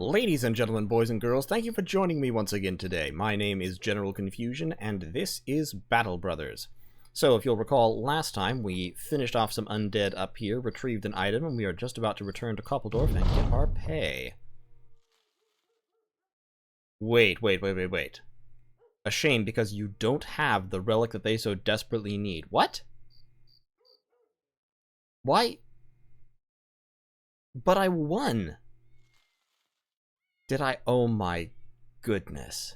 Ladies and gentlemen, boys and girls, thank you for joining me once again today. My name is General Confusion, and this is Battle Brothers. So, if you'll recall, last time we finished off some undead up here, retrieved an item, and we are just about to return to Koppeldorf and get our pay. Wait. A shame, because you don't have the relic that they so desperately need. What? Why? But I won! Did I? Oh my goodness.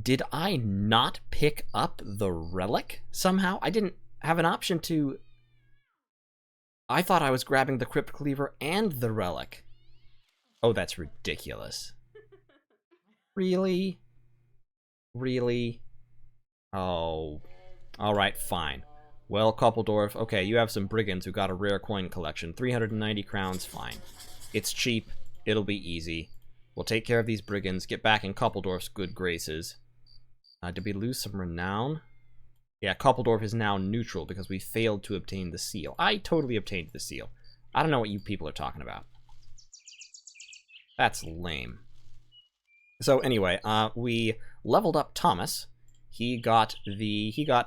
Did I not pick up the relic somehow? I didn't have an option to... I thought I was grabbing the crypt cleaver and the relic. Oh, that's ridiculous. Really? Really? Oh. Alright, fine. Well, Koppeldorf, okay, you have some brigands who got a rare coin collection. 390 crowns, fine. It's cheap. It'll be easy. We'll take care of these brigands, get back in Koppeldorf's good graces. Did we lose some renown? Yeah, Koppeldorf is now neutral because we failed to obtain the seal. I totally obtained the seal. I don't know what you people are talking about. That's lame. So anyway, we leveled up Thomas. He got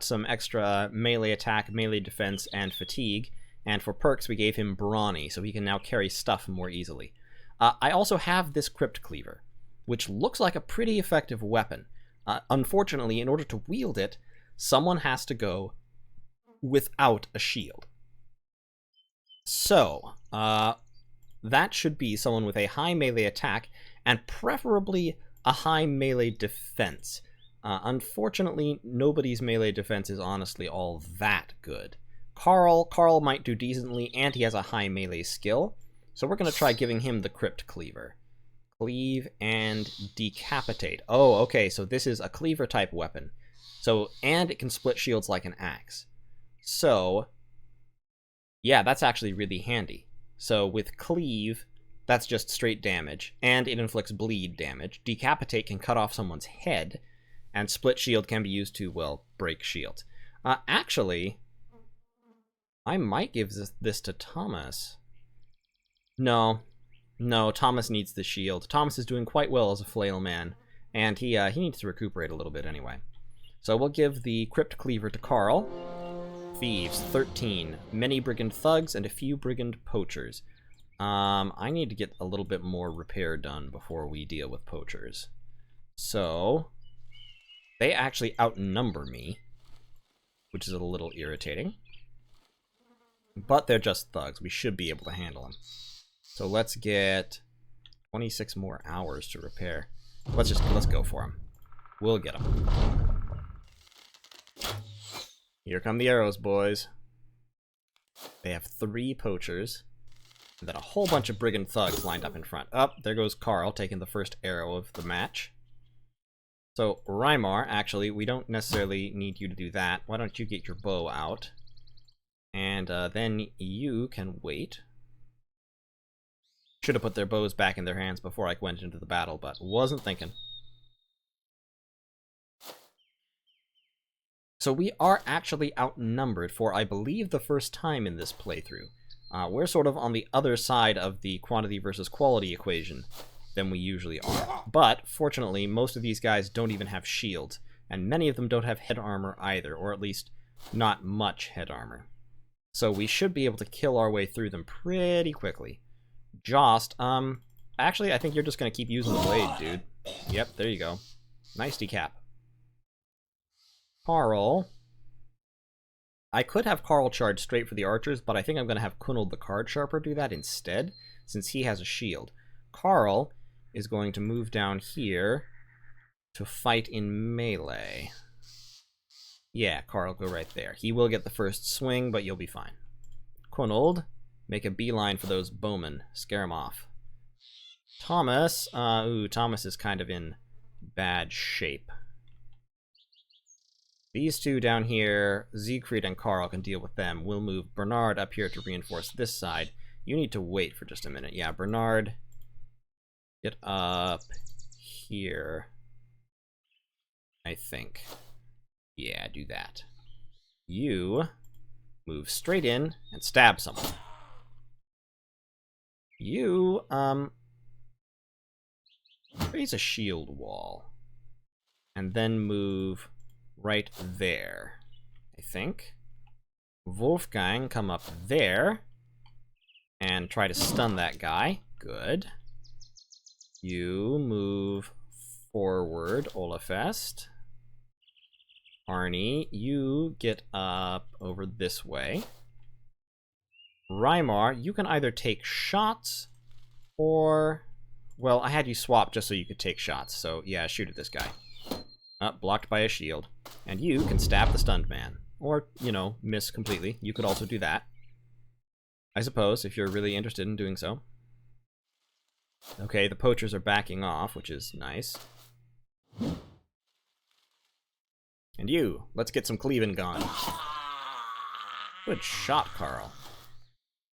some extra melee attack, melee defense, and fatigue. And for perks, we gave him brawny, so he can now carry stuff more easily. I also have this crypt cleaver, which looks like a pretty effective weapon. Unfortunately, in order to wield it, someone has to go without a shield. So, that should be someone with a high melee attack, and preferably a high melee defense. Unfortunately, nobody's melee defense is honestly all that good. Carl might do decently, and he has a high melee skill, so we're going to try giving him the crypt cleaver. Cleave and decapitate. Oh, okay, so this is a cleaver type weapon. So, and it can split shields like an axe. So, yeah, that's actually really handy. So with cleave, that's just straight damage, and it inflicts bleed damage. Decapitate can cut off someone's head, and split shield can be used to, well, break shields. Actually, I might give this to Thomas. No, Thomas needs the shield. Thomas is doing quite well as a flail man, and he needs to recuperate a little bit anyway. So we'll give the crypt cleaver to Carl. Thieves, 13. Many brigand thugs and a few brigand poachers. I need to get a little bit more repair done before we deal with poachers. So, they actually outnumber me, which is a little irritating. But they're just thugs. We should be able to handle them. So let's get 26 more hours to repair. Let's go for them. We'll get them. Here come the arrows, boys. They have 3 poachers, and then a whole bunch of brigand thugs lined up in front. Up, there goes Carl taking the first arrow of the match. So Reimar, actually, we don't necessarily need you to do that. Why don't you get your bow out? And then you can wait. Should have put their bows back in their hands before I went into the battle, but wasn't thinking. So we are actually outnumbered for, I believe, the first time in this playthrough. We're sort of on the other side of the quantity versus quality equation than we usually are. But, fortunately, most of these guys don't even have shields, and many of them don't have head armor either, or at least not much head armor. So we should be able to kill our way through them pretty quickly. Jost, actually, I think you're just going to keep using the blade, dude. Yep, there you go. Nice decap. Carl. I could have Carl charge straight for the archers, but I think I'm going to have Kunold the card sharper do that instead, since he has a shield. Carl is going to move down here to fight in melee. Yeah, Carl, go right there. He will get the first swing, but you'll be fine. Kunold, make a beeline for those bowmen. Scare them off. Thomas, Thomas is kind of in bad shape. These two down here, Siegfried and Carl can deal with them. We'll move Bernard up here to reinforce this side. You need to wait for just a minute. Yeah, Bernard, get up here, I think. Yeah, do that. You move straight in and stab someone. You, raise a shield wall. And then move right there, I think. Wolfgang, come up there. And try to stun that guy. Good. You move forward, Olafest. Arnie, you get up over this way. Rymar, you can either take shots or... Well, I had you swap just so you could take shots, so yeah, shoot at this guy. Blocked by a shield. And you can stab the stunned man. Or, you know, miss completely. You could also do that, I suppose, if you're really interested in doing so. Okay, the poachers are backing off, which is nice. And you, let's get some cleaving going. Good shot, Carl.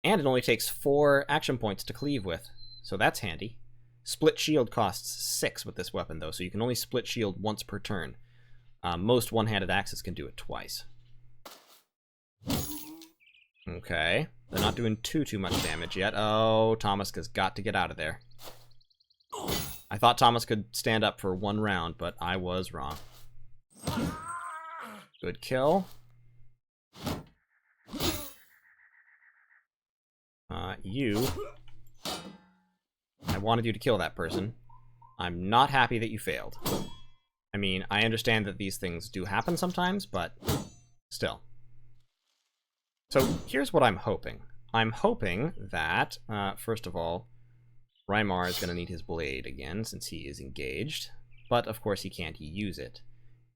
And it only takes 4 action points to cleave with, so that's handy. Split shield costs 6 with this weapon, though, so you can only split shield once per turn. Most one-handed axes can do it twice. Okay, they're not doing too much damage yet. Oh, Thomas has got to get out of there. I thought Thomas could stand up for 1 round, but I was wrong. Good kill. You. I wanted you to kill that person. I'm not happy that you failed. I mean, I understand that these things do happen sometimes, but still. So here's what I'm hoping. I'm hoping that, first of all, Rymar is going to need his blade again since he is engaged. But, of course, he can't use it.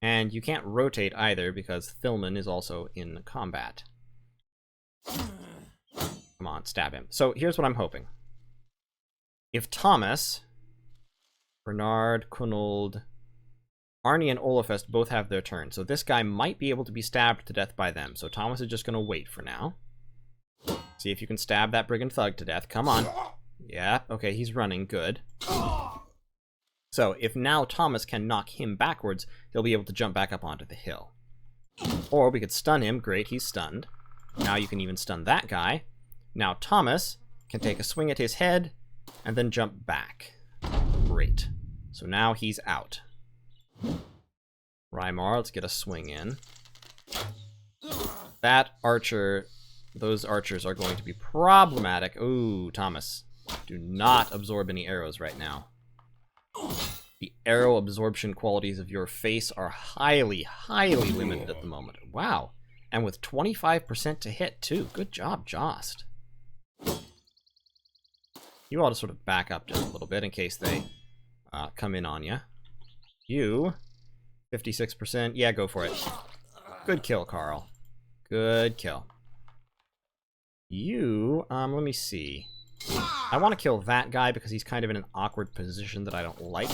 And you can't rotate either because Thilman is also in combat. Come on, stab him. So here's what I'm hoping. If Thomas, Bernard, Kunold, Arnie, and Olafest both have their turn, so this guy might be able to be stabbed to death by them. So Thomas is just going to wait for now. See if you can stab that brigand thug to death. Come on. Yeah, okay, he's running. Good. So if now Thomas can knock him backwards, he'll be able to jump back up onto the hill. Or we could stun him. Great, he's stunned. Now you can even stun that guy. Now Thomas can take a swing at his head and then jump back. Great. So now he's out. Rymar, let's get a swing in. That archer, those archers are going to be problematic. Ooh, Thomas, do not absorb any arrows right now. The arrow absorption qualities of your face are highly limited at the moment. Wow. And with 25% to hit, too. Good job, Jost. You ought to sort of back up just a little bit in case they come in on you. You, 56%. Yeah, go for it. Good kill, Carl. Good kill. You, let me see. I want to kill that guy because he's kind of in an awkward position that I don't like.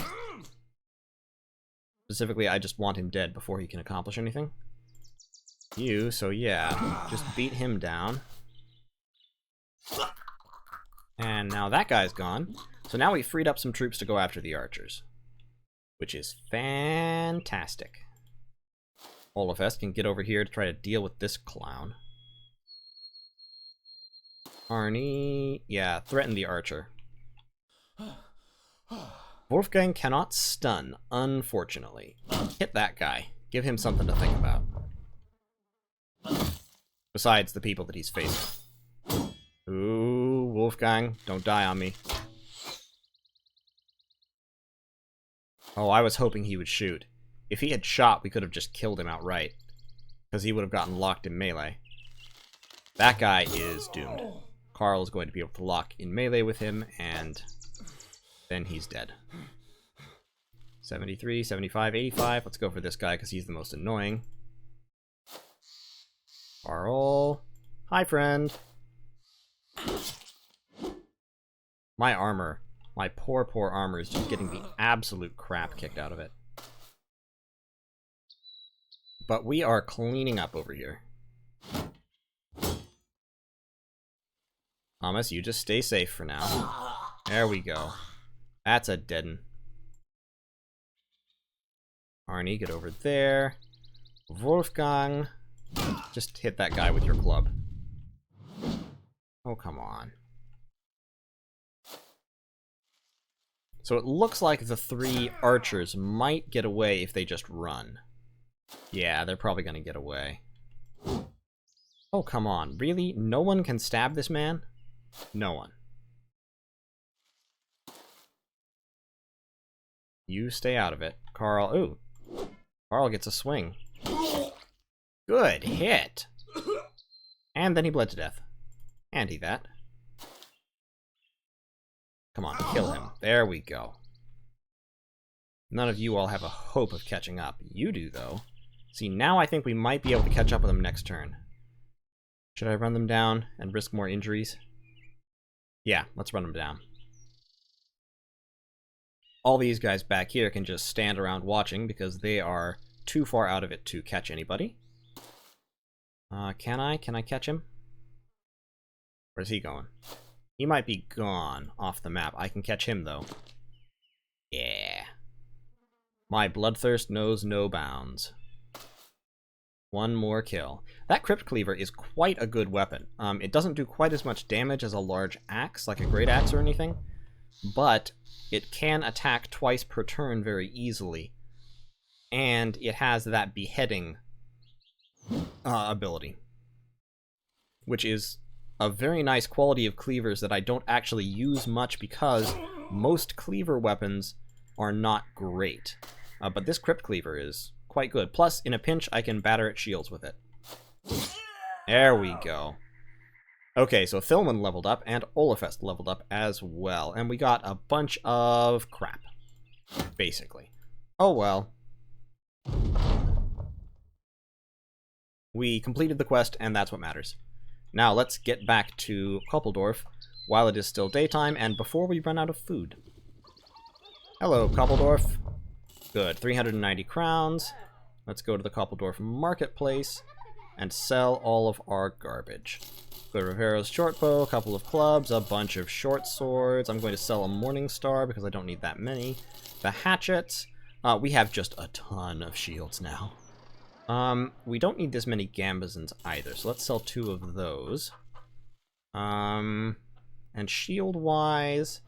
Specifically, I just want him dead before he can accomplish anything. You, so yeah, just beat him down. And now that guy's gone. So now we freed up some troops to go after the archers, which is fantastic. Olafest can get over here to try to deal with this clown. Arnie, yeah, threaten the archer. Wolfgang cannot stun, unfortunately. Hit that guy. Give him something to think about. Besides the people that he's facing. Ooh, Wolfgang, don't die on me. Oh, I was hoping he would shoot. If he had shot, we could have just killed him outright. Because he would have gotten locked in melee. That guy is doomed. Carl is going to be able to lock in melee with him, and then he's dead. 73, 75, 85. Let's go for this guy because he's the most annoying. Carl. Hi, friend. My armor. My poor armor is just getting the absolute crap kicked out of it. But we are cleaning up over here. Thomas, you just stay safe for now. There we go. That's a deaden. Arnie, get over there. Wolfgang, just hit that guy with your club. Oh, come on. So it looks like the 3 archers might get away if they just run. Yeah, they're probably going to get away. Oh, come on. Really? No one can stab this man? No one. You stay out of it. Carl... Ooh. Carl gets a swing. Good hit! And then he bled to death. Andy that. Come on, kill him. There we go. None of you all have a hope of catching up. You do, though. See, now I think we might be able to catch up with them next turn. Should I run them down and risk more injuries? Yeah, let's run them down. All these guys back here can just stand around watching because they are too far out of it to catch anybody. Can I? Can I catch him? Where's he going? He might be gone off the map. I can catch him, though. Yeah. My bloodthirst knows no bounds. One more kill. That Crypt Cleaver is quite a good weapon. It doesn't do quite as much damage as a large axe, like a great axe or anything, but it can attack twice per turn very easily, and it has that beheading ability, which is a very nice quality of cleavers that I don't actually use much because most cleaver weapons are not great. But this Crypt Cleaver is quite good. Plus, in a pinch, I can batter at shields with it. There we go. Okay, so Thilman leveled up, and Olafest leveled up as well. And we got a bunch of crap, basically. Oh well. We completed the quest, and that's what matters. Now, let's get back to Koppeldorf while it is still daytime, and before we run out of food. Hello, Koppeldorf. Good, 390 crowns. Let's go to the Koppeldorf marketplace and sell all of our garbage. Go to Rivero's shortbow, a couple of clubs, a bunch of short swords. I'm going to sell a Morning Star because I don't need that many. The hatchet. We have just a ton of shields now. We don't need this many gambazons either, so let's sell 2 of those. And shield-wise,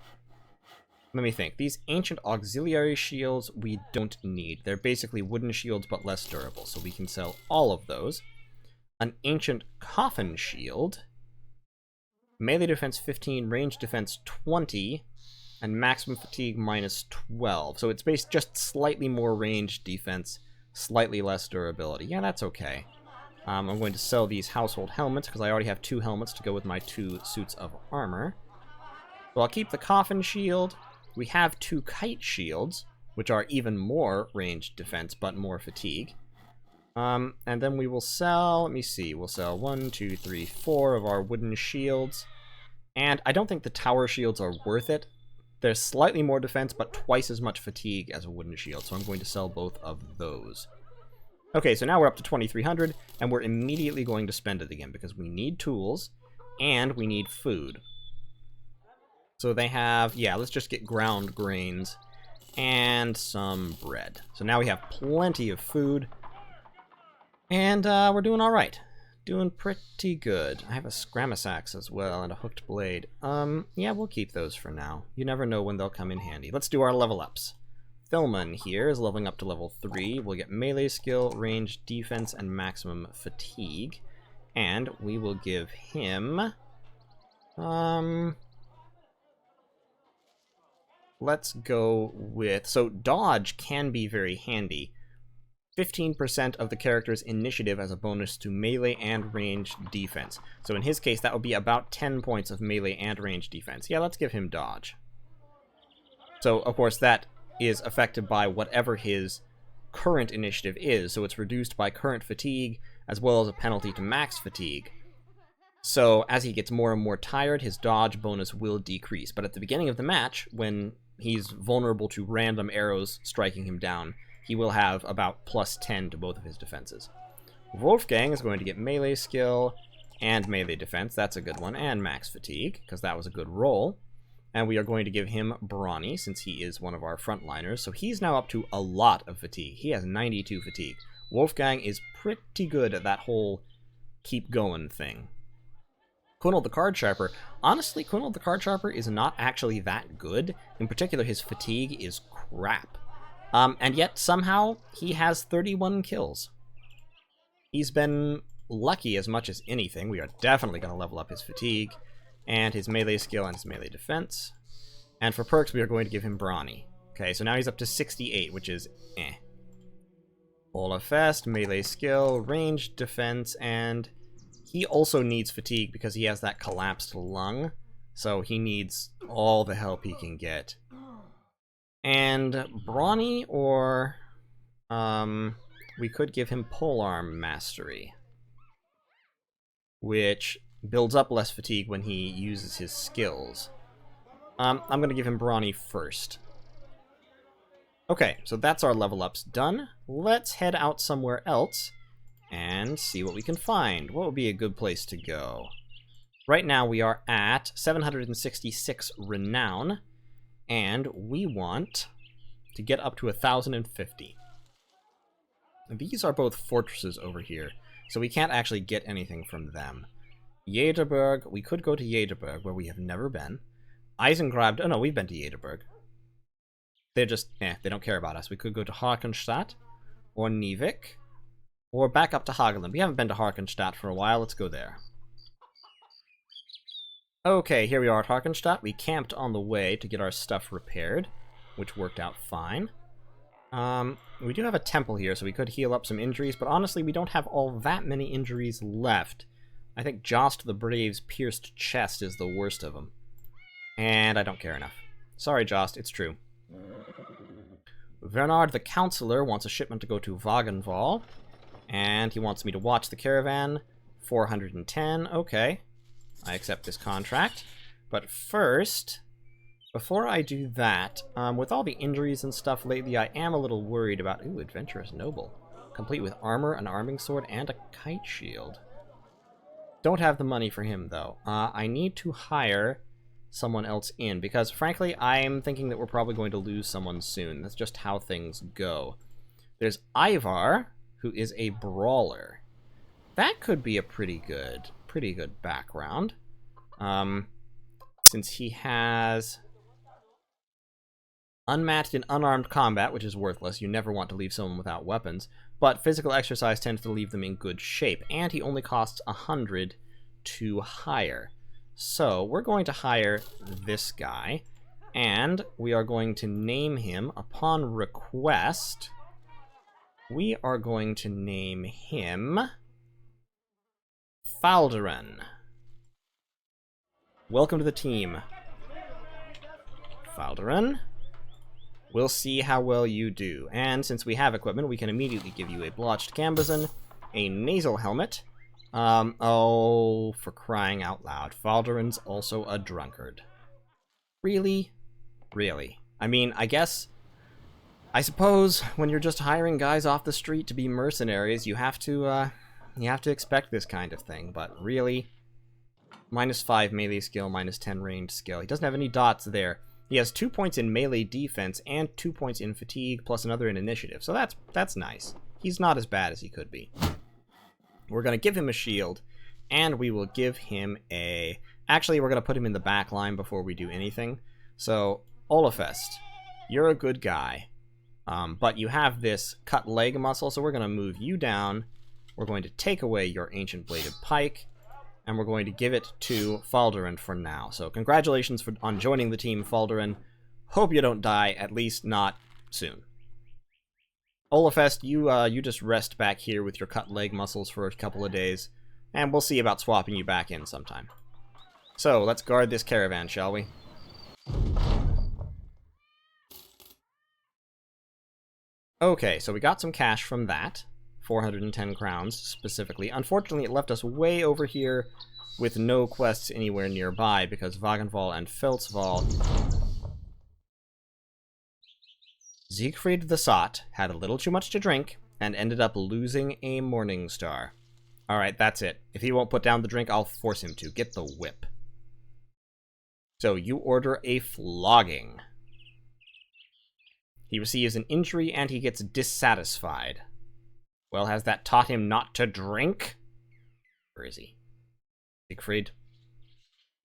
let me think. These ancient auxiliary shields we don't need. They're basically wooden shields but less durable, so we can sell all of those. An ancient coffin shield. Melee defense 15, range defense 20, and maximum fatigue minus 12. So it's based just slightly more range defense, slightly less durability. Yeah, that's okay. I'm going to sell these household helmets because I already have 2 helmets to go with my 2 suits of armor. So I'll keep the coffin shield. We have 2 kite shields, which are even more ranged defense, but more fatigue. And then we will sell, let me see, we'll sell 1, 2, 3, 4 of our wooden shields. And I don't think the tower shields are worth it. They're slightly more defense, but twice as much fatigue as a wooden shield, so I'm going to sell both of those. Okay, so now we're up to 2,300, and we're immediately going to spend it again, because we need tools, and we need food. So they have, yeah, let's just get ground grains, and some bread. So now we have plenty of food, and we're doing alright. Doing pretty good. I have a Scramus axe as well, and a hooked blade. Yeah, we'll keep those for now. You never know when they'll come in handy. Let's do our level ups. Thilman here is leveling up to level 3. We'll get melee skill, range, defense, and maximum fatigue. And we will give him... let's go with... So dodge can be very handy. 15% of the character's initiative as a bonus to melee and range defense. So in his case, that would be about 10 points of melee and range defense. Yeah, let's give him dodge. So, of course, that is affected by whatever his current initiative is. So it's reduced by current fatigue, as well as a penalty to max fatigue. So as he gets more and more tired, his dodge bonus will decrease. But at the beginning of the match, when he's vulnerable to random arrows striking him down, he will have about plus 10 to both of his defenses. Wolfgang is going to get melee skill and melee defense. That's a good one. And max fatigue, because that was a good roll. And we are going to give him Brawny, since he is one of our frontliners. So he's now up to a lot of fatigue. He has 92 fatigue. Wolfgang is pretty good at that whole keep going thing. Quinold the Card Sharper. Honestly, Quinold the Card Sharper is not actually that good. In particular, his fatigue is crap. And yet, somehow, he has 31 kills. He's been lucky as much as anything. We are definitely going to level up his fatigue, and his melee skill and his melee defense. And for perks, we are going to give him Brawny. Okay, so now he's up to 68, which is eh. Olafest, melee skill, ranged defense, and he also needs fatigue because he has that collapsed lung. So he needs all the help he can get. And Brawny, or we could give him Polearm Mastery, which builds up less fatigue when he uses his skills. I'm going to give him Brawny first. Okay, so that's our level ups done. Let's head out somewhere else and see what we can find. What would be a good place to go? Right now we are at 766 Renown, and we want to get up to 1,050. These are both fortresses over here, so we can't actually get anything from them. Jederberg, we could go to Jederberg, where we have never been. Eisengrab, oh no, we've been to Jederberg. They're just, they don't care about us. We could go to Harkenstadt, or Nivik, or back up to Hageland. We haven't been to Harkenstadt for a while, let's go there. Okay, here we are at Harkenstadt. We camped on the way to get our stuff repaired, which worked out fine. We do have a temple here, so we could heal up some injuries, but honestly, we don't have all that many injuries left. I think Jost the Brave's pierced chest is the worst of them. And I don't care enough. Sorry, Jost, it's true. Bernard the Counselor wants a shipment to go to Wagenval, and he wants me to watch the caravan. 410, okay. I accept this contract. But first, before I do that, with all the injuries and stuff lately, I am a little worried about... Ooh, Adventurous Noble. Complete with armor, an arming sword, and a kite shield. Don't have the money for him, though. I need to hire someone else in, because frankly, I'm thinking that we're probably going to lose someone soon. That's just how things go. There's Ivar, who is a brawler. That could be a pretty good background. Since he has unmatched in unarmed combat, which is worthless. You never want to leave someone without weapons. But physical exercise tends to leave them in good shape, and he only costs 100 to hire. So we're going to hire this guy, and we are going to name him upon request. We are going to name him Falderan. Welcome to the team, Falderan. We'll see how well you do. And since we have equipment, we can immediately give you a blotched cambazon, a nasal helmet. Oh, for crying out loud. Falderan's also a drunkard. Really? Really? I mean, I suppose when you're just hiring guys off the street to be mercenaries, you have to expect this kind of thing, but really? -5 melee skill, -10 ranged skill. He doesn't have any dots there. He has 2 points in melee defense and 2 points in fatigue, plus another in initiative. So that's nice. He's not as bad as he could be. We're going to give him a shield, and we will give him a... Actually, we're going to put him in the back line before we do anything. So, Olafest, you're a good guy, but you have this cut leg muscle, so we're going to move you down. We're going to take away your ancient bladed pike, and we're going to give it to Falderan for now. So congratulations on joining the team, Falderan. Hope you don't die, at least not soon. Olafest, you just rest back here with your cut leg muscles for a couple of days, and we'll see about swapping you back in sometime. So, let's guard this caravan, shall we? Okay, so we got some cash from that. 410 crowns, specifically. Unfortunately, it left us way over here with no quests anywhere nearby, because Wagenval and Felsval... Siegfried the Sot had a little too much to drink, and ended up losing a Morning Star. Alright, that's it. If he won't put down the drink, I'll force him to. Get the whip. So, you order a flogging. He receives an injury, and he gets dissatisfied. Well, has that taught him not to drink? Where is he? Siegfried?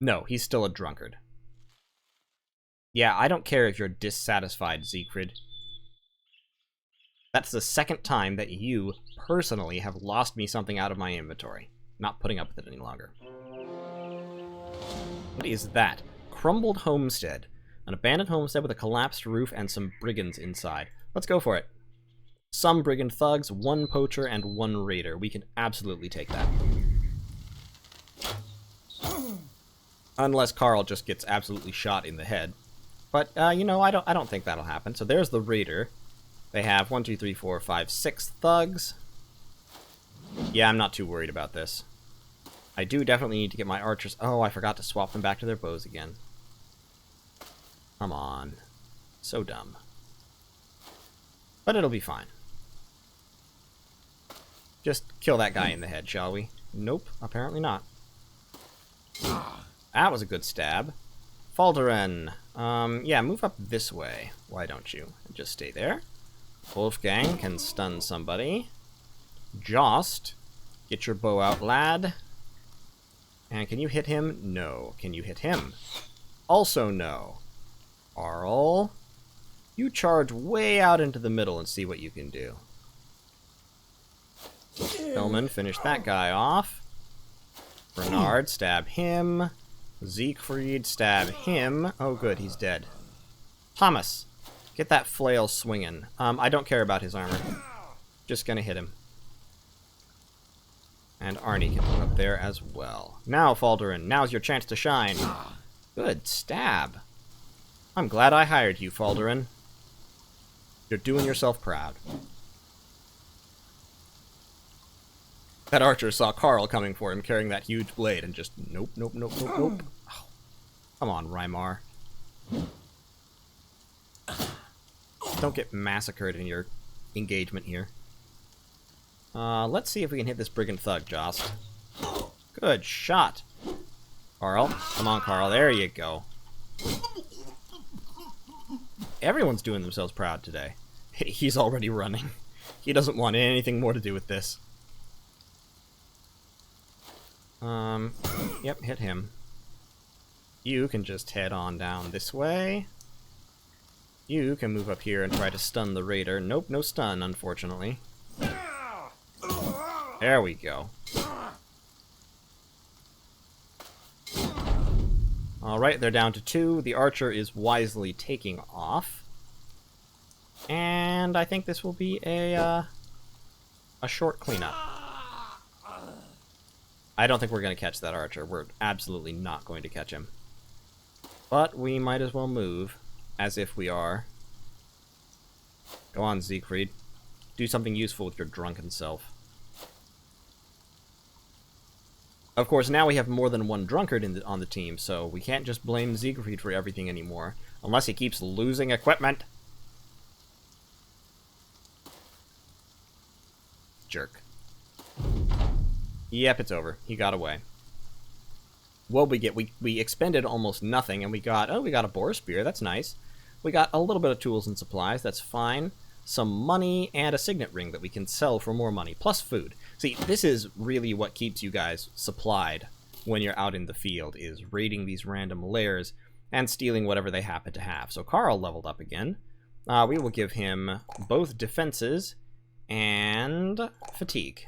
No, he's still a drunkard. Yeah, I don't care if you're dissatisfied, Siegfried. That's the second time that you, personally, have lost me something out of my inventory. Not putting up with it any longer. What is that? Crumbled homestead. An abandoned homestead with a collapsed roof and some brigands inside. Let's go for it. Some brigand thugs, 1 poacher, and 1 raider. We can absolutely take that. Unless Carl just gets absolutely shot in the head. But, you know, I don't think that'll happen. So there's the raider. They have 1, 2, 3, 4, 5, 6 thugs. Yeah, I'm not too worried about this. I do definitely need to get my archers... Oh, I forgot to swap them back to their bows again. Come on. So dumb. But it'll be fine. Just kill that guy in the head, shall we? Nope, apparently not. That was a good stab. Falderan. Yeah, move up this way. Why don't you? Just stay there. Wolfgang can stun somebody. Jost. Get your bow out, lad. And can you hit him? No. Can you hit him? Also no. Arl. You charge way out into the middle and see what you can do. Hillman, finish that guy off. Bernard, stab him. Siegfried, stab him. Oh good, he's dead. Thomas, get that flail swinging. I don't care about his armor. Just gonna hit him. And Arnie can move up there as well. Now, Falderan, now's your chance to shine. Good stab. I'm glad I hired you, Falderan. You're doing yourself proud. That archer saw Carl coming for him, carrying that huge blade, and just nope, nope, nope, nope, nope. Oh, come on, Rymar. Don't get massacred in your engagement here. Let's see if we can hit this brigand thug, Jost. Good shot. Carl. Come on, Carl. There you go. Everyone's doing themselves proud today. He's already running. He doesn't want anything more to do with this. Yep, hit him. You can just head on down this way. You can move up here and try to stun the raider. Nope, no stun, unfortunately. There we go. Alright, they're down to 2. The archer is wisely taking off. And I think this will be a short cleanup. I don't think we're going to catch that archer. We're absolutely not going to catch him. But we might as well move as if we are. Go on, Siegfried. Do something useful with your drunken self. Of course, now we have more than one drunkard on the team, so we can't just blame Siegfried for everything anymore, unless he keeps losing equipment. Jerk. Yep, it's over. He got away. What we get? We expended almost nothing, and we got a boar spear. That's nice. We got a little bit of tools and supplies. That's fine. Some money and a signet ring that we can sell for more money, plus food. See, this is really what keeps you guys supplied when you're out in the field, is raiding these random lairs and stealing whatever they happen to have. So Carl leveled up again. We will give him both defenses and fatigue.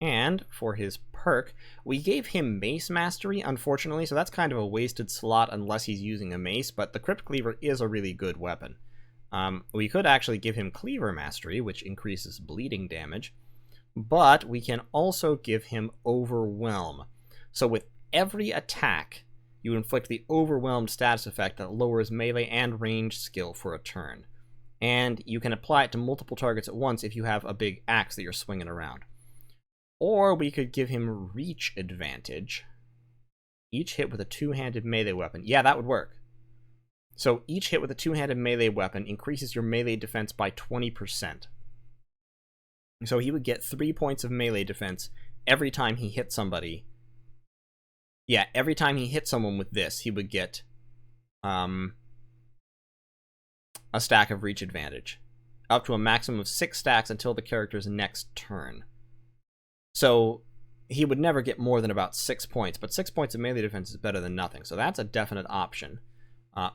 And for his perk, we gave him mace mastery, unfortunately, so that's kind of a wasted slot unless he's using a mace, but the crypt cleaver is a really good weapon. We could actually give him cleaver mastery, which increases bleeding damage, but we can also give him overwhelm. So with every attack, you inflict the overwhelmed status effect that lowers melee and ranged skill for a turn. And you can apply it to multiple targets at once if you have a big axe that you're swinging around. Or we could give him reach advantage. Each hit with a two-handed melee weapon. Yeah, that would work. So each hit with a two-handed melee weapon increases your melee defense by 20%. So he would get 3 points of melee defense every time he hit somebody. Yeah, every time he hit someone with this, he would get a stack of reach advantage. Up to a maximum of 6 stacks until the character's next turn. So he would never get more than about 6 points, but 6 points of melee defense is better than nothing, so that's a definite option.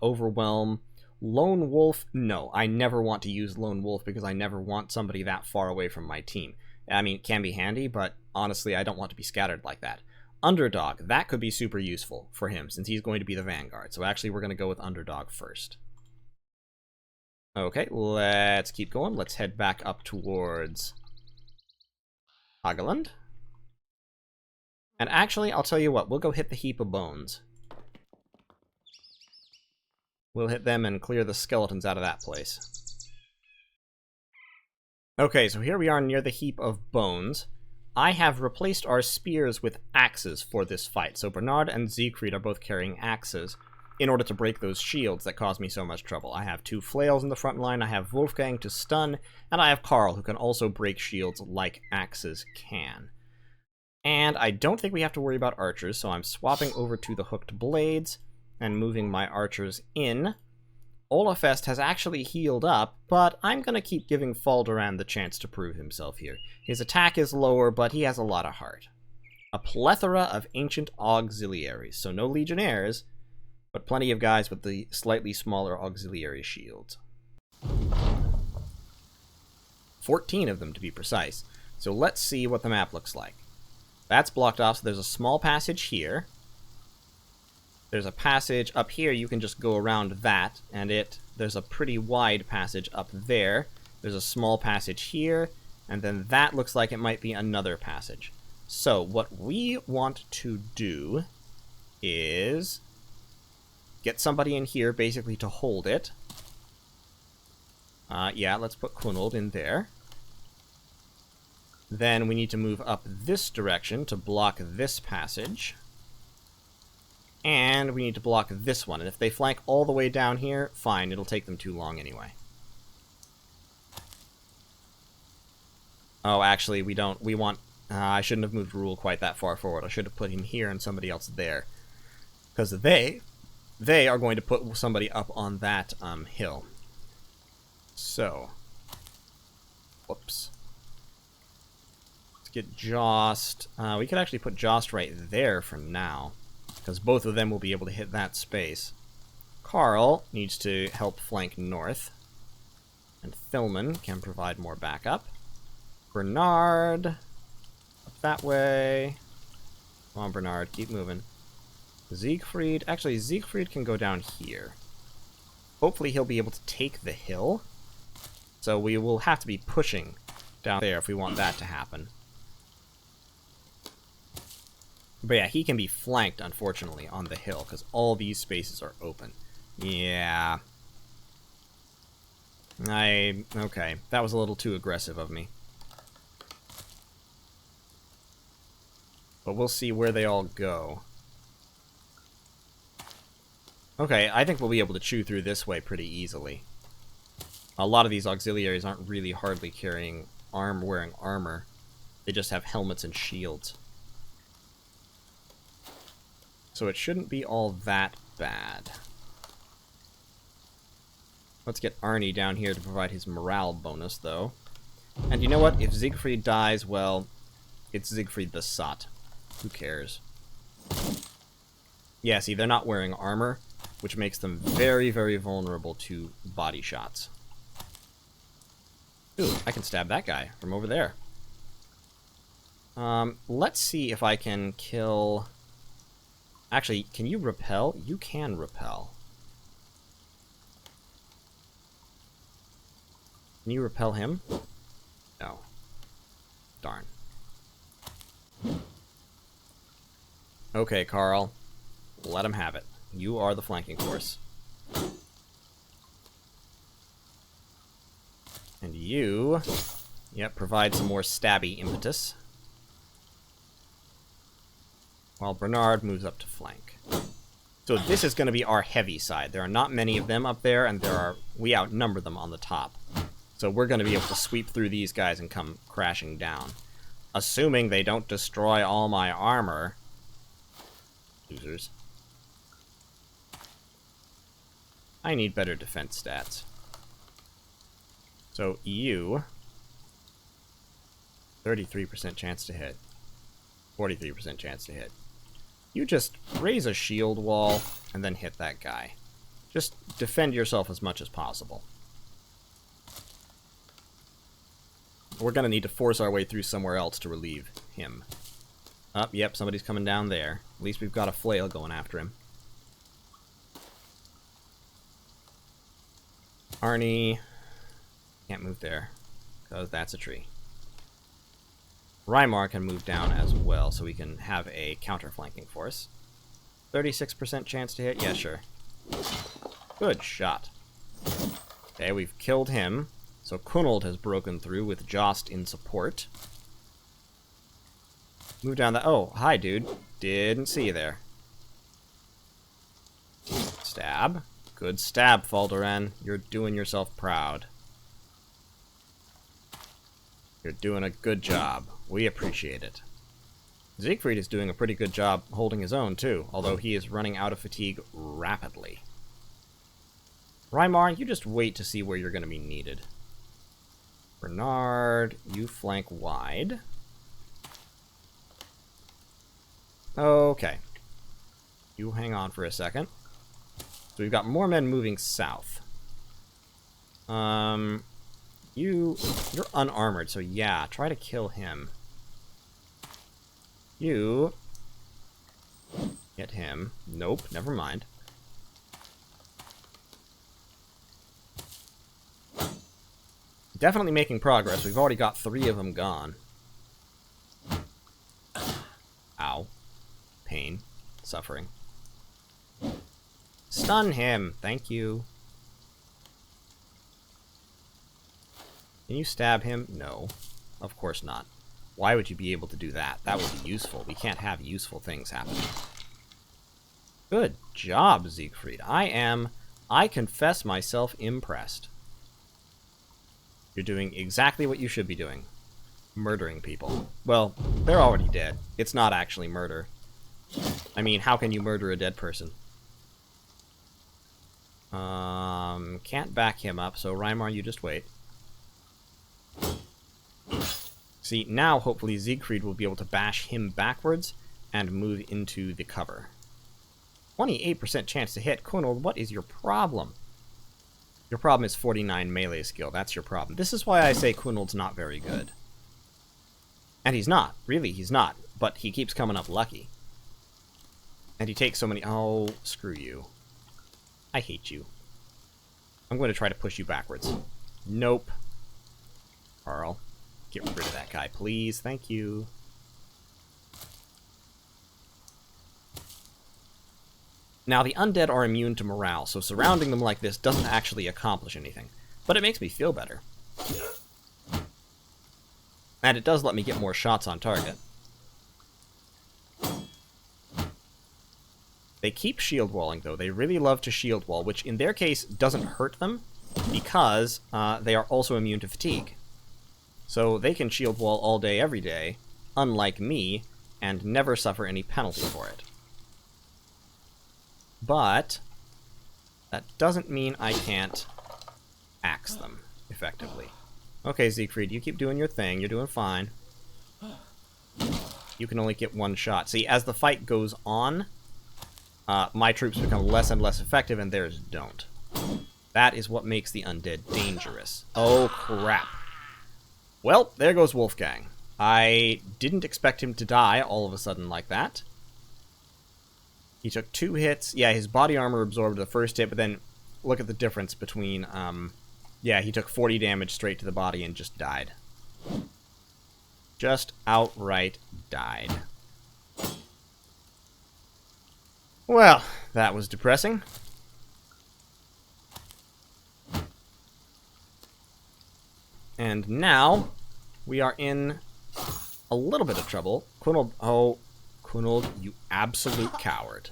Overwhelm. Lone Wolf, no, I never want to use Lone Wolf because I never want somebody that far away from my team. I mean, it can be handy, but honestly, I don't want to be scattered like that. Underdog, that could be super useful for him since he's going to be the vanguard. So actually, we're going to go with Underdog first. Okay, let's keep going. Let's head back up towards Hageland. And actually, I'll tell you what, we'll go hit the heap of bones. We'll hit them and clear the skeletons out of that place. Okay, so here we are near the heap of bones. I have replaced our spears with axes for this fight. So Bernard and Siegfried are both carrying axes in order to break those shields that cause me so much trouble. I have 2 flails in the front line, I have Wolfgang to stun, and I have Karl, who can also break shields like axes can. And I don't think we have to worry about archers, so I'm swapping over to the hooked blades and moving my archers in. Olafest has actually healed up, but I'm going to keep giving Falderan the chance to prove himself here. His attack is lower, but he has a lot of heart. A plethora of ancient auxiliaries, so no legionnaires, but plenty of guys with the slightly smaller auxiliary shields. 14 of them to be precise. So let's see what the map looks like. That's blocked off, so there's a small passage here. There's a passage up here, you can just go around that, and there's a pretty wide passage up there. There's a small passage here, and then that looks like it might be another passage. So, what we want to do is get somebody in here, basically, to hold it. Yeah, let's put Kunold in there. Then we need to move up this direction to block this passage. And we need to block this one. And if they flank all the way down here, fine, it'll take them too long anyway. Oh, actually, we don't. We want... I shouldn't have moved Rule quite that far forward. I should have put him here and somebody else there. Because they are going to put somebody up on that hill. So. Whoops. Let's get Jost. We could actually put Jost right there for now, because both of them will be able to hit that space. Karl needs to help flank north. And Thilman can provide more backup. Bernard, up that way. Come on, Bernard, keep moving. Siegfried, actually, Siegfried can go down here. Hopefully he'll be able to take the hill. So we will have to be pushing down there if we want that to happen. But yeah, he can be flanked, unfortunately, on the hill, because all these spaces are open. Yeah. Okay, that was a little too aggressive of me. But we'll see where they all go. Okay, I think we'll be able to chew through this way pretty easily. A lot of these auxiliaries aren't really hardly wearing armor. They just have helmets and shields. So it shouldn't be all that bad. Let's get Arnie down here to provide his morale bonus, though. And you know what? If Siegfried dies, well, it's Siegfried the Sot. Who cares? Yeah, see, they're not wearing armor, which makes them very, very vulnerable to body shots. Ooh, I can stab that guy from over there. Let's see if I can kill... Actually, can you repel? You can repel. Can you repel him? No. Darn. Okay, Karl. Let him have it. You are the flanking force. And you... Yep, provide some more stabby impetus. While Bernard moves up to flank. So this is going to be our heavy side. There are not many of them up there, and we outnumber them on the top. So we're going to be able to sweep through these guys and come crashing down. Assuming they don't destroy all my armor. Losers. I need better defense stats. So you... 33% chance to hit. 43% chance to hit. You just raise a shield wall and then hit that guy. Just defend yourself as much as possible. We're going to need to force our way through somewhere else to relieve him. Oh, yep, somebody's coming down there. At least we've got a flail going after him. Arnie can't move there, because that's a tree. Rymar can move down as well, so we can have a counter-flanking force. 36% chance to hit? Yeah, sure. Good shot. Okay, we've killed him. So Kunold has broken through with Jost in support. Move down the... Oh, hi, dude. Didn't see you there. Stab. Good stab, Faldoran. You're doing yourself proud. You're doing a good job. We appreciate it. Siegfried is doing a pretty good job holding his own, too, although he is running out of fatigue rapidly. Rymar, you just wait to see where you're going to be needed. Bernard, you flank wide. Okay. You hang on for a second. So we've got more men moving south. You're unarmored, so yeah, try to kill him. You get him. Nope, never mind. Definitely making progress. We've already got 3 of them gone. Ow. Pain. Suffering. Stun him. Thank you. Can you stab him? No. Of course not. Why would you be able to do that? That would be useful. We can't have useful things happening. Good job, Siegfried. I confess myself impressed. You're doing exactly what you should be doing. Murdering people. Well, they're already dead. It's not actually murder. I mean, how can you murder a dead person? Can't back him up, so Rymar, you just wait. See, now hopefully Siegfried will be able to bash him backwards and move into the cover. 28% chance to hit. Kunold, what is your problem? Your problem is 49 melee skill. That's your problem. This is why I say Kunold's not very good. And he's not. Really, he's not. But he keeps coming up lucky. And he takes so many... Oh, screw you. I hate you. I'm going to try to push you backwards. Nope. Carl, get rid of that guy, please. Thank you. Now, the undead are immune to morale, so surrounding them like this doesn't actually accomplish anything. But it makes me feel better. And it does let me get more shots on target. They keep shield walling, though. They really love to shield wall, which in their case doesn't hurt them, because they are also immune to fatigue. So they can shield wall all day, every day, unlike me, and never suffer any penalty for it. But that doesn't mean I can't axe them effectively. Okay, Siegfried, you keep doing your thing. You're doing fine. You can only get 1 shot. See, as the fight goes on, my troops become less and less effective, and theirs don't. That is what makes the undead dangerous. Oh, crap. Well, there goes Wolfgang. I didn't expect him to die all of a sudden like that. He took 2 hits. Yeah, his body armor absorbed the first hit, but then look at the difference between... yeah, he took 40 damage straight to the body and just died. Just outright died. Well, that was depressing. And now, we are in a little bit of trouble. Kunold, oh, Kunold, you absolute coward.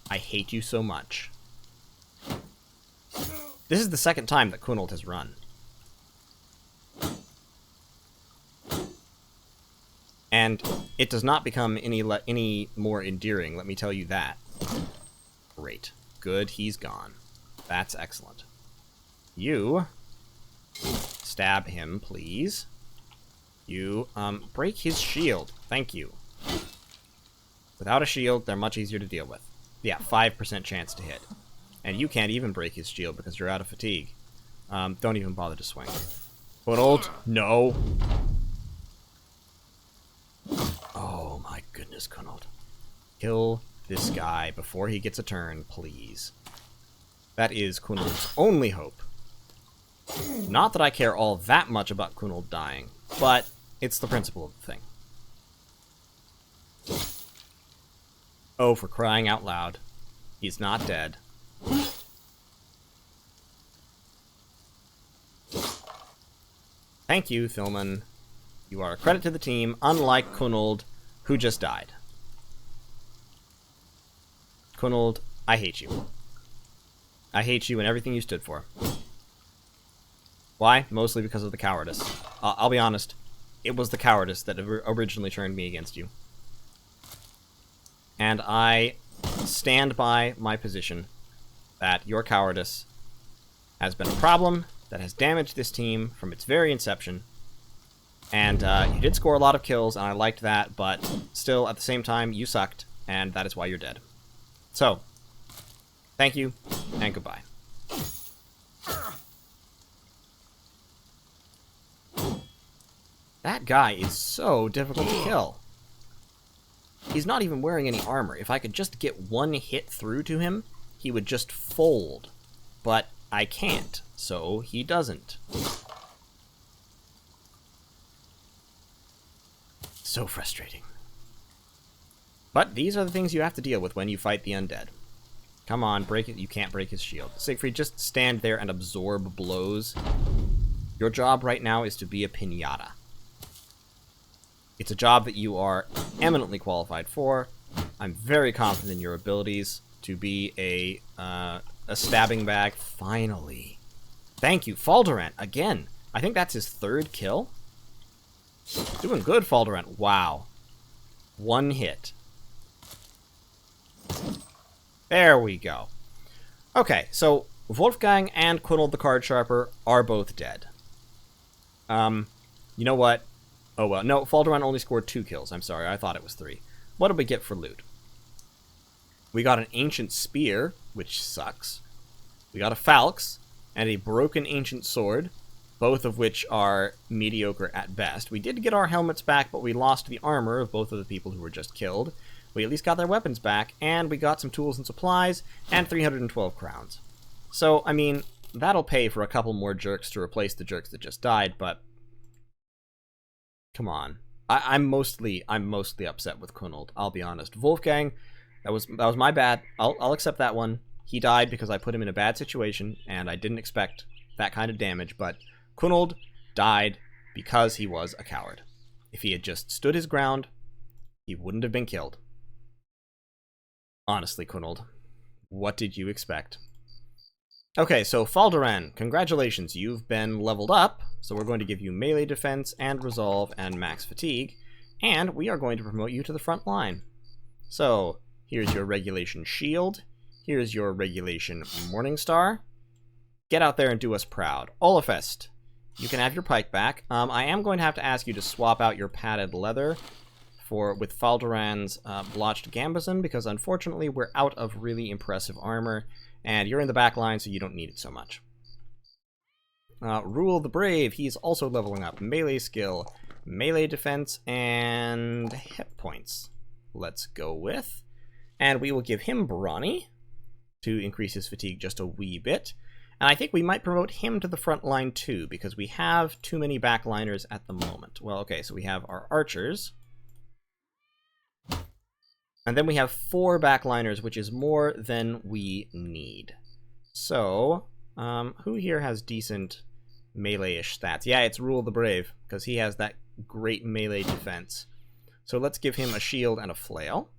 I hate you so much. This is the second time that Kunold has run. And it does not become any more endearing, let me tell you that. Great. Good, he's gone. That's excellent. You... stab him, please. You, break his shield. Thank you. Without a shield, they're much easier to deal with. Yeah, 5% chance to hit. And you can't even break his shield because you're out of fatigue. Don't even bother to swing. Kunold? No. Oh my goodness, Kunold. Kill this guy before he gets a turn, please. That is Kunold's only hope. Not that I care all that much about Kunold dying, but it's the principle of the thing. Oh, for crying out loud. He's not dead. Thank you, Thilman. You are a credit to the team, unlike Kunold, who just died. Kunold, I hate you. I hate you and everything you stood for. Why? Mostly because of the cowardice. I'll be honest. It was the cowardice that originally turned me against you. And I stand by my position that your cowardice has been a problem that has damaged this team from its very inception. And you did score a lot of kills, and I liked that, but still, at the same time, you sucked, and that is why you're dead. So, thank you, and goodbye. That guy is so difficult to kill. He's not even wearing any armor. If I could just get one hit through to him, he would just fold. But I can't, so he doesn't. So frustrating. But these are the things you have to deal with when you fight the undead. Come on, break it. You can't break his shield. Siegfried, just stand there and absorb blows. Your job right now is to be a piñata. It's a job that you are eminently qualified for. I'm very confident in your abilities to be a stabbing bag. Finally. Thank you. Falderant, again. I think that's his 3rd kill. Doing good, Falderant. Wow. 1 hit. There we go. Okay, so Wolfgang and Kunold the Card Sharper are both dead. You know what? Oh, well, no, Falderant only scored 2 kills. I'm sorry, I thought it was 3. What did we get for loot? We got an Ancient Spear, which sucks. We got a Falx, and a Broken Ancient Sword, both of which are mediocre at best. We did get our helmets back, but we lost the armor of both of the people who were just killed. We at least got their weapons back, and we got some tools and supplies, and 312 crowns. So, I mean, that'll pay for a couple more jerks to replace the jerks that just died, but come on. I'm mostly upset with Kunold, I'll be honest. Wolfgang, that was my bad. I'll accept that one. He died because I put him in a bad situation, and I didn't expect that kind of damage, but Kunold died because he was a coward. If he had just stood his ground, he wouldn't have been killed. Honestly, Kunold, what did you expect? Okay, so Falderan, congratulations, you've been leveled up, so we're going to give you melee defense and resolve and max fatigue, and we are going to promote you to the front line. So, here's your regulation shield, here's your regulation Morningstar. Get out there and do us proud. Olafest, you can have your pike back. I am going to have to ask you to swap out your padded leather with Falderan's blotched gambesson, because unfortunately we're out of really impressive armor, and you're in the back line, so you don't need it so much. Rule the Brave, he's also leveling up melee skill, melee defense, and hit points. Let's go with. And we will give him Brawny to increase his fatigue just a wee bit. And I think we might promote him to the front line too, because we have too many backliners at the moment. Well, okay, so we have our archers. And then we have 4 backliners, which is more than we need. So, who here has decent melee-ish stats? Yeah, it's Rule the Brave, because he has that great melee defense. So let's give him a shield and a flail.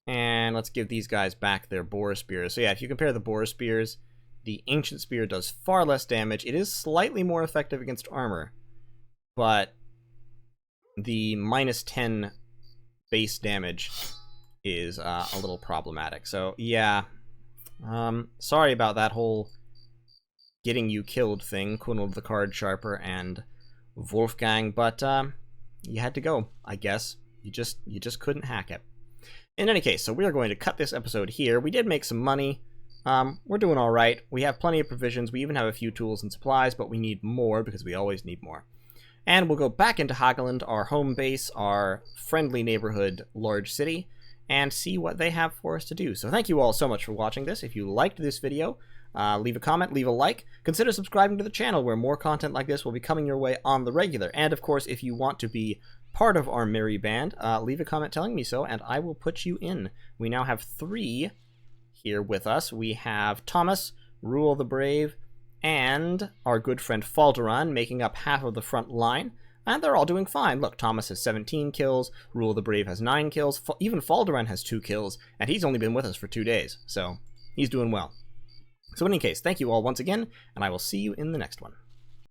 And let's give these guys back their boar spears. So yeah, if you compare the boar spears, the ancient spear does far less damage. It is slightly more effective against armor, but the -10 base damage is a little problematic. So yeah, sorry about that whole getting you killed thing, Kunold the Card Sharper and Wolfgang, but you had to go, I guess. You just couldn't hack it. In any case, so we are going to cut this episode here. We did make some money. We're doing all right. We have plenty of provisions. We even have a few tools and supplies, but we need more because we always need more. And we'll go back into Hageland, our home base, our friendly neighborhood large city, and see what they have for us to do. So thank you all so much for watching this. If you liked this video, leave a comment, leave a like. Consider subscribing to the channel where more content like this will be coming your way on the regular. And of course, if you want to be part of our merry band, leave a comment telling me so, and I will put you in. We now have 3 here with us. We have Thomas, Rule the Brave, and our good friend Falderon making up half of the front line. And they're all doing fine. Look, Thomas has 17 kills, Rule the Brave has 9 kills, even Falderon has 2 kills, and he's only been with us for 2 days, so he's doing well. So in any case, thank you all once again, and I will see you in the next one.